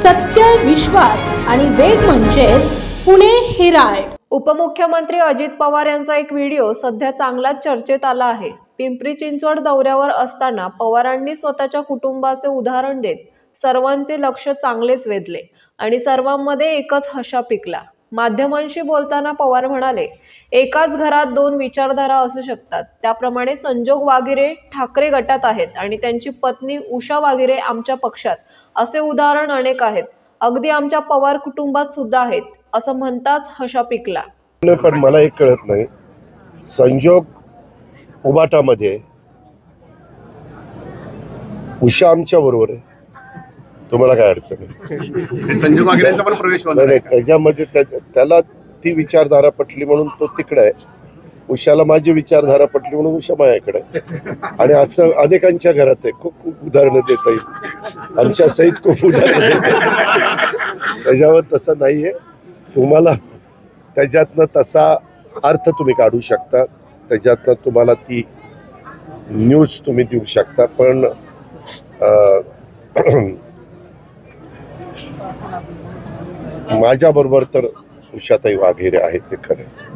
सत्य, विश्वास आणि वेग म्हणजेच पुणे हेराल्ड। उपमुख्यमंत्री अजित पवार यांचा एक व्हिडिओ सध्या चांगलाच चर्चेत आला आहे। पिंपरी चिंचवड दौऱ्यावर असताना पवारांनी स्वतःच्या कुटुंबाचे उदाहरण देत सर्वांचे लक्ष चांगलेच वेधले आणि सर्वांमध्ये एकच हशा पिकला। माध्यमांशी बोलताना पवार म्हणाले, एकाच घरात दोन विचारधारा असू शकतात, त्याप्रमाणे संजोग वागिरे ठाकरे गटात आहेत आणि त्यांची पत्नी उषा वागिरे आमच्या पक्षात, असे उदाहरण अनेक आहेत, अगदी आमच्या पवार कुटुंबात सुद्धा आहेत, असं म्हणताच हशा पिकला। पण मला एक कळत नाही, संजोग उबाटामध्ये उषा आमच्या बरोबर आहे, तुम्हाला काय अडचण आहे? संजोग वागिरेंचा पण प्रवेश नाही, त्याच्यामध्ये त्याला ती विचारधारा पटली म्हणून तो तिकडे आहे, उषाला माझी विचारधारा पटली म्हणून उषा माझ्याकडे आहे। आणि असं अनेकांच्या घरात आहे, खूप खूप उदाहरणं देता येईल, आमच्या सहित खूप उदाहरणं देता येईल। त्याच्यावर तसं नाहीये, तुम्हाला त्याच्यातनं तसा अर्थ तुम्ही काढू शकता, त्याच्यातनं तुम्हाला ती न्यूज तुम्ही देऊ शकता, पण माझ्या बरोबर तर उषाताई वाघेरे आहेत, ते खरं।